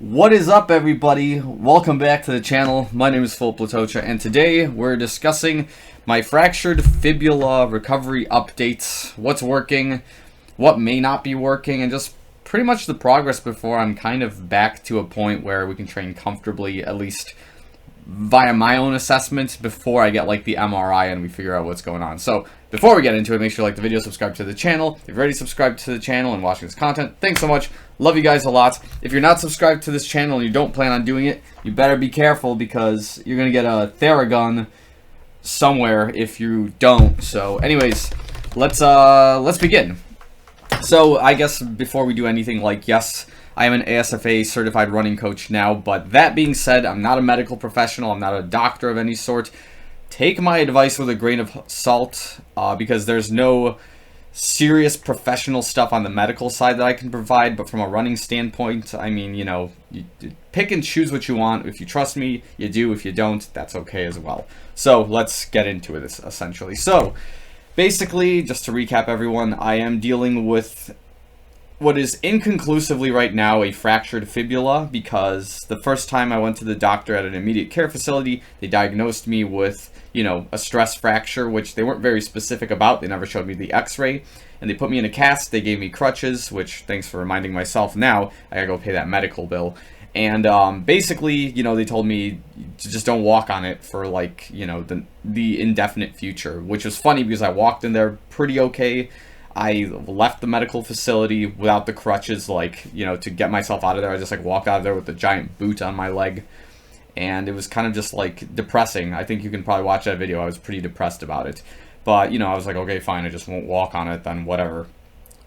What is up, everybody? Welcome back to the channel. My name is Filip Latocha, and today we're discussing my fractured fibula recovery updates, what's working, what may not be working, and just pretty much the progress before I'm kind of back to a point where we can train comfortably, at least via my own assessment, before I get like the MRI and we figure out what's going on. So before we get into it, make sure you like the video, subscribe to the channel. If you've already subscribed to the channel and watching this content, thanks so much. Love you guys a lot. If you're not subscribed to this channel and you don't plan on doing it, you better be careful because you're gonna get a Theragun somewhere if you don't. So anyways, let's begin. So I guess before we do anything, like, yes, I am an ASFA certified running coach now, but that being said, I'm not a medical professional. I'm not a doctor of any sort. Take my advice with a grain of salt because there's no serious professional stuff on the medical side that I can provide, but from a running standpoint, I mean, you know, you pick and choose what you want. If you trust me, you do. If you don't, that's okay as well. So let's get into it, essentially. So basically, just to recap everyone, I am dealing with what is inconclusively right now a fractured fibula, because the first time I went to the doctor at an immediate care facility, they diagnosed me with, you know, a stress fracture, which they weren't very specific about. They never showed me the x-ray, and they put me in a cast. They gave me crutches, which, thanks for reminding myself now, I gotta go pay that medical bill. And basically, you know, they told me to just don't walk on it for, like, you know, the indefinite future, which was funny because I walked in there pretty okay. I left the medical facility without the crutches, like, you know, to get myself out of there. I just, like, walked out of there with a giant boot on my leg. And it was kind of just, like, depressing. I think you can probably watch that video. I was pretty depressed about it. But, you know, I was like, okay, fine, I just won't walk on it, then whatever.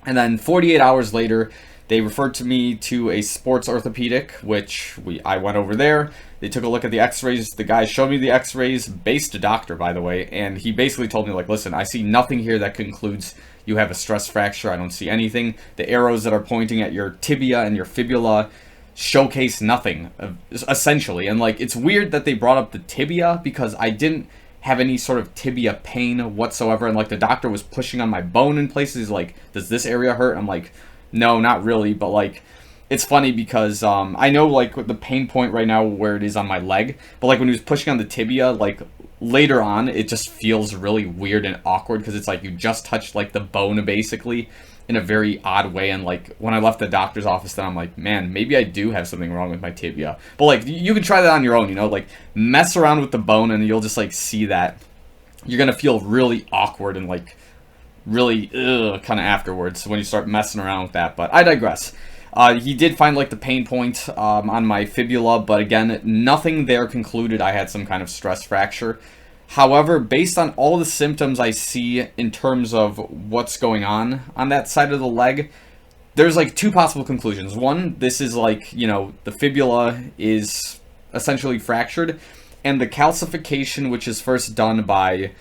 And then 48 hours later, they referred me to a sports orthopedic, which I went over there. They took a look at the x-rays. The guy showed me the x-rays, based a doctor, by the way, and he basically told me, like, listen, I see nothing here that concludes you have a stress fracture. I don't see anything. The arrows that are pointing at your tibia and your fibula showcase nothing, essentially. And, like, it's weird that they brought up the tibia because I didn't have any sort of tibia pain whatsoever. And, like, the doctor was pushing on my bone in places. Like, does this area hurt? I'm like, no, not really. But, like, it's funny because I know, like, the pain point right now where it is on my leg. But, like, when he was pushing on the tibia, like, later on, it just feels really weird and awkward because it's like you just touched, like, the bone, basically, in a very odd way. And, like, when I left the doctor's office, then I'm like, man, maybe I do have something wrong with my tibia. But, like, you can try that on your own, you know, like, mess around with the bone and you'll just, like, see that you're gonna feel really awkward and, like, really kind of afterwards when you start messing around with that. But I digress. He did find, like, the pain point on my fibula, but again, nothing there concluded I had some kind of stress fracture. However, based on all the symptoms I see in terms of what's going on that side of the leg, there's, like, two possible conclusions. One, this is, like, you know, the fibula is essentially fractured, and the calcification, which is first done by,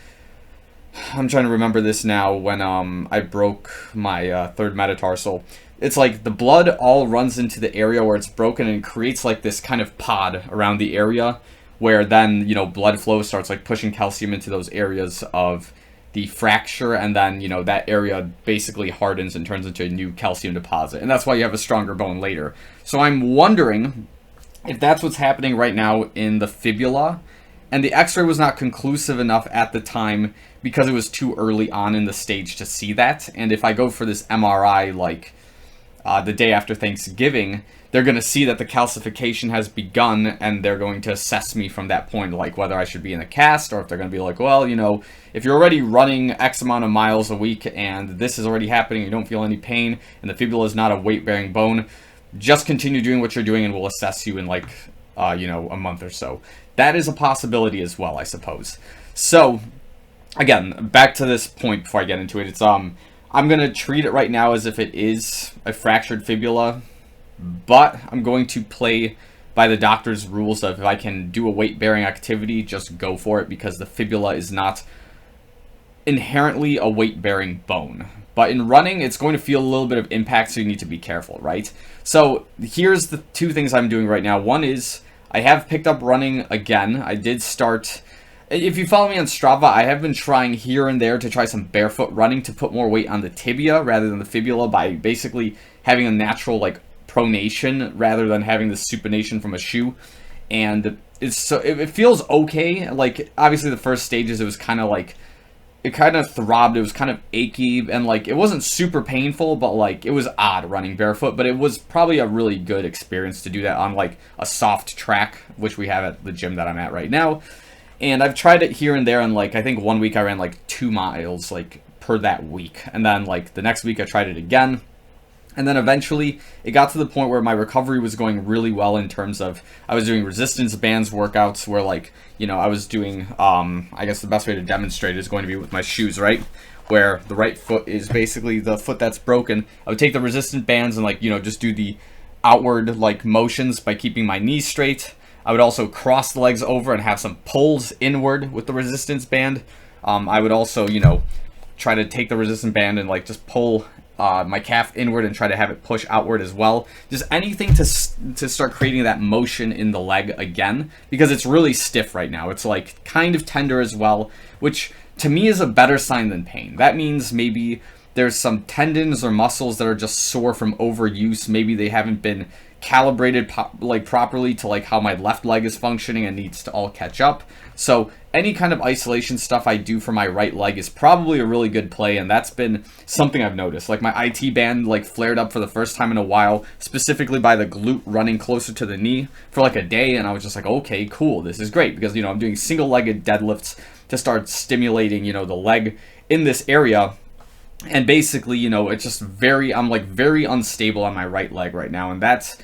I'm trying to remember this now, when I broke my third metatarsal. It's like the blood all runs into the area where it's broken and creates, like, this kind of pod around the area where then, you know, blood flow starts, like, pushing calcium into those areas of the fracture, and then, you know, that area basically hardens and turns into a new calcium deposit, and that's why you have a stronger bone later. So I'm wondering if that's what's happening right now in the fibula, and the x-ray was not conclusive enough at the time because it was too early on in the stage to see that. And if I go for this MRI, like, the day after Thanksgiving, they're going to see that the calcification has begun, and they're going to assess me from that point, like whether I should be in a cast, or if they're going to be like, well, you know, if you're already running X amount of miles a week and this is already happening, you don't feel any pain, and the fibula is not a weight-bearing bone, just continue doing what you're doing and we'll assess you in, like, you know, a month or so. That is a possibility as well, I suppose. So, again, back to this point before I get into it, it's, I'm going to treat it right now as if it is a fractured fibula, but I'm going to play by the doctor's rules of if I can do a weight-bearing activity, just go for it, because the fibula is not inherently a weight-bearing bone. But in running, it's going to feel a little bit of impact, so you need to be careful, right? So here's the two things I'm doing right now. One is I have picked up running again. I did start If you follow me on Strava, I have been trying here and there to try some barefoot running to put more weight on the tibia rather than the fibula by basically having a natural, like, pronation rather than having the supination from a shoe. And it feels okay. Like, obviously the first stages, it was kind of like, it kind of throbbed, it was kind of achy, and like, it wasn't super painful, but like, it was odd running barefoot, but it was probably a really good experience to do that on like a soft track, which we have at the gym that I'm at right now. And I've tried it here and there, and like, I think one week I ran like 2 miles like per that week, and then like the next week I tried it again. And then eventually it got to the point where my recovery was going really well in terms of I was doing resistance bands workouts where, like, you know, I was doing, I guess the best way to demonstrate is going to be with my shoes, right? Where the right foot is basically the foot that's broken. I would take the resistant bands and, like, you know, just do the outward, like, motions by keeping my knees straight. I would also cross the legs over and have some pulls inward with the resistance band. I would also, you know, try to take the resistant band and, like, just pull my calf inward and try to have it push outward as well. Just anything to start creating that motion in the leg again, because it's really stiff right now. It's like kind of tender as well, which to me is a better sign than pain. That means maybe there's some tendons or muscles that are just sore from overuse. Maybe they haven't been calibrated properly to like how my left leg is functioning and needs to all catch up. So any kind of isolation stuff I do for my right leg is probably a really good play, and that's been something I've noticed. Like my IT band like flared up for the first time in a while, specifically by the glute running closer to the knee for like a day, and I was just like, okay, cool, this is great, because, you know, I'm doing single-legged deadlifts to start stimulating, you know, the leg in this area. And basically, you know, it's just I'm like very unstable on my right leg right now, and that's,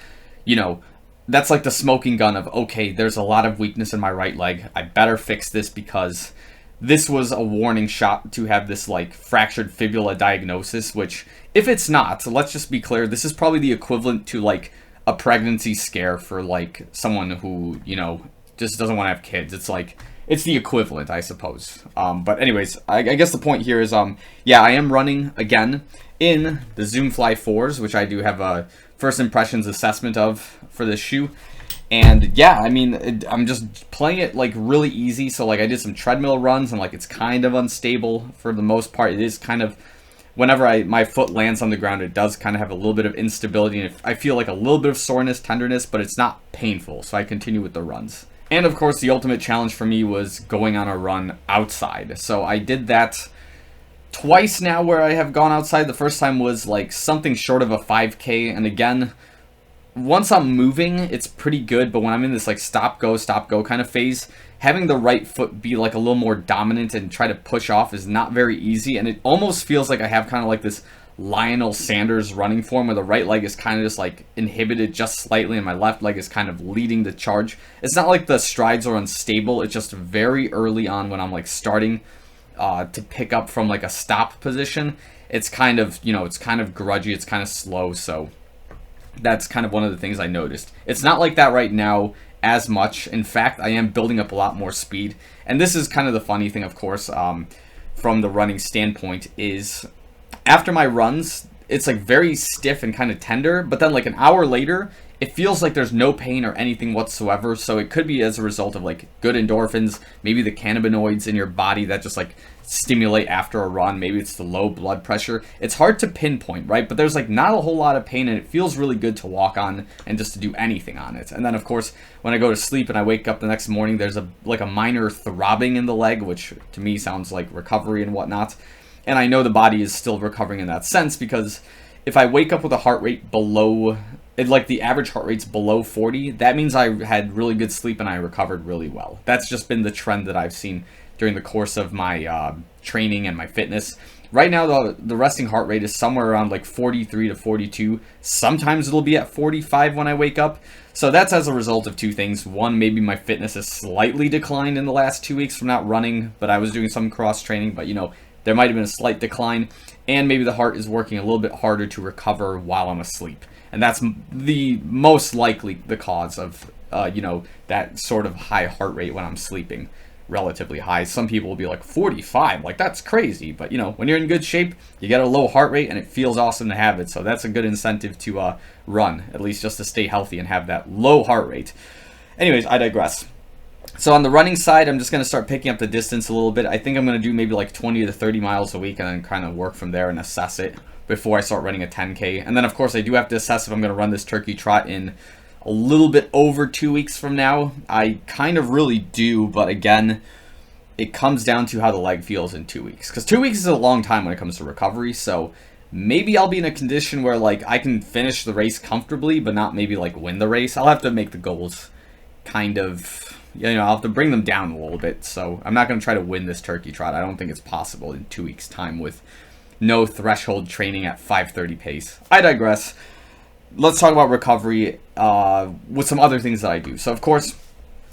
you know, that's like the smoking gun of, okay, there's a lot of weakness in my right leg. I better fix this, because this was a warning shot to have this like fractured fibula diagnosis, which if it's not, so let's just be clear, this is probably the equivalent to like a pregnancy scare for like someone who, you know, just doesn't want to have kids. It's like, it's the equivalent, I suppose. But anyways, I guess the point here is, yeah, I am running again in the Zoomfly 4s, which I do have a first impressions assessment of for this shoe. And yeah, I mean, I'm just playing it like really easy. So like I did some treadmill runs, and like it's kind of unstable for the most part. It is kind of, whenever my foot lands on the ground, it does kind of have a little bit of instability, and I feel like a little bit of soreness, tenderness, but it's not painful. So I continue with the runs. And of course, the ultimate challenge for me was going on a run outside. So I did that twice now where I have gone outside. The first time was like something short of a 5K. And again, once I'm moving, it's pretty good. But when I'm in this like stop, go kind of phase, having the right foot be like a little more dominant and try to push off is not very easy. And it almost feels like I have kind of like this Lionel Sanders running form, where the right leg is kind of just like inhibited just slightly and my left leg is kind of leading the charge. It's not like the strides are unstable. It's just very early on when I'm like starting to pick up from like a stop position. It's kind of, you know, it's kind of grudgy. It's kind of slow. So that's kind of one of the things I noticed. It's not like that right now as much. In fact, I am building up a lot more speed. And this is kind of the funny thing, of course, from the running standpoint, is after my runs, it's like very stiff and kind of tender, but then like an hour later, it feels like there's no pain or anything whatsoever. So it could be as a result of like good endorphins, maybe the cannabinoids in your body that just like stimulate after a run. Maybe it's the low blood pressure. It's hard to pinpoint, right? But there's like not a whole lot of pain, and it feels really good to walk on and just to do anything on it. And then of course, when I go to sleep and I wake up the next morning, there's a minor throbbing in the leg, which to me sounds like recovery and whatnot. And I know the body is still recovering in that sense, because if I wake up with a heart rate below, like the average heart rate's below 40, that means I had really good sleep and I recovered really well. That's just been the trend that I've seen during the course of my training and my fitness. Right now, the resting heart rate is somewhere around like 43 to 42. Sometimes it'll be at 45 when I wake up. So that's as a result of two things. One, maybe my fitness has slightly declined in the last 2 weeks from not running, but I was doing some cross training, but you know, there might have been a slight decline, and maybe the heart is working a little bit harder to recover while I'm asleep. And that's the most likely the cause of, you know, that sort of high heart rate when I'm sleeping, relatively high. Some people will be like 45, like that's crazy. But, you know, when you're in good shape, you get a low heart rate and it feels awesome to have it. So that's a good incentive to run, at least just to stay healthy and have that low heart rate. Anyways, I digress. So on the running side, I'm just going to start picking up the distance a little bit. I think I'm going to do maybe like 20 to 30 miles a week and then kind of work from there and assess it. before I start running a 10K. And then, of course, I do have to assess if I'm going to run this turkey trot in a little bit over 2 weeks from now. I kind of really do, but again, it comes down to how the leg feels in 2 weeks. Because 2 weeks is a long time when it comes to recovery, so maybe I'll be in a condition where, like, I can finish the race comfortably, but not maybe, like, win the race. I'll have to make the goals kind of, I'll have to bring them down a little bit. So I'm not going to try to win this turkey trot. I don't think it's possible in 2 weeks' time with no threshold training at 5:30 pace. I digress. Let's talk about recovery with some other things that I do. So, of course,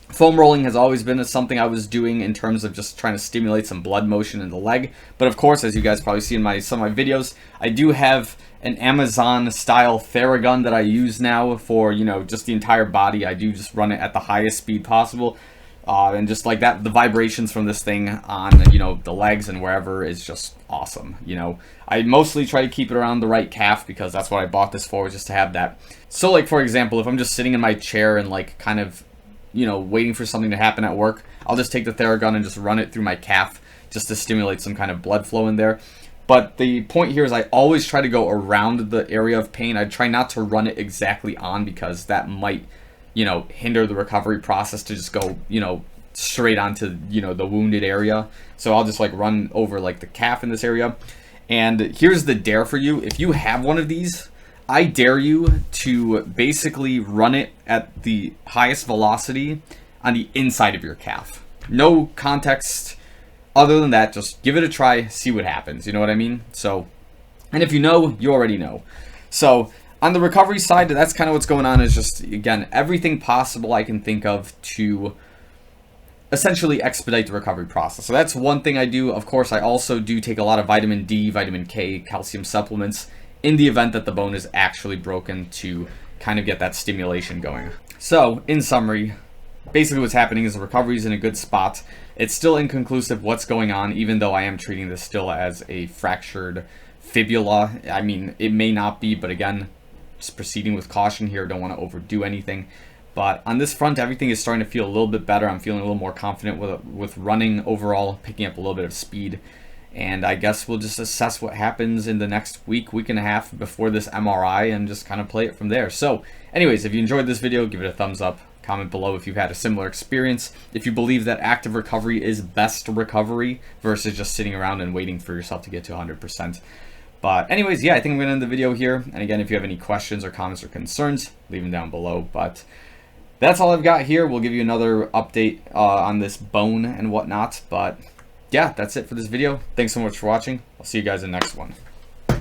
foam rolling has always been something I was doing in terms of just trying to stimulate some blood motion in the leg. But of course, as you guys probably see in some of my videos, I do have an Amazon-style Theragun that I use now for, just the entire body. I do just run it at the highest speed possible. And just like that, the vibrations from this thing on, the legs and wherever is just awesome. I mostly try to keep it around the right calf because that's what I bought this for, just to have that. So, like, for example, if I'm just sitting in my chair and, like, kind of waiting for something to happen at work, I'll just take the Theragun and just run it through my calf just to stimulate some kind of blood flow in there. But the point here is I always try to go around the area of pain. I try not to run it exactly on because that might, hinder the recovery process to just go, straight onto, the wounded area. So I'll just, like, run over, like, the calf in this area. And here's the dare for you. If you have one of these, I dare you to basically run it at the highest velocity on the inside of your calf. No context other than that. Just give it a try, see what happens. You know what I mean? So, and if you know, you already know. So, on the recovery side, that's kind of what's going on, is just, again, everything possible I can think of to essentially expedite the recovery process. So that's one thing I do. Of course, I also do take a lot of vitamin D, vitamin K, calcium supplements in the event that the bone is actually broken to kind of get that stimulation going. So, in summary, basically what's happening is the recovery is in a good spot. It's still inconclusive what's going on, even though I am treating this still as a fractured fibula. I mean, it may not be, but again, just proceeding with caution here. Don't want to overdo anything. But on this front, everything is starting to feel a little bit better. I'm feeling a little more confident with running overall, picking up a little bit of speed. And I guess we'll just assess what happens in the next week and a half before this MRI and just kind of play it from there. So anyways, if you enjoyed this video, give it a thumbs up. Comment below if you've had a similar experience. If you believe that active recovery is best recovery versus just sitting around and waiting for yourself to get to 100%. But anyways, yeah, I think I'm going to end the video here. And again, if you have any questions or comments or concerns, leave them down below. But that's all I've got here. We'll give you another update on this bone and whatnot. But yeah, that's it for this video. Thanks so much for watching. I'll see you guys in the next one.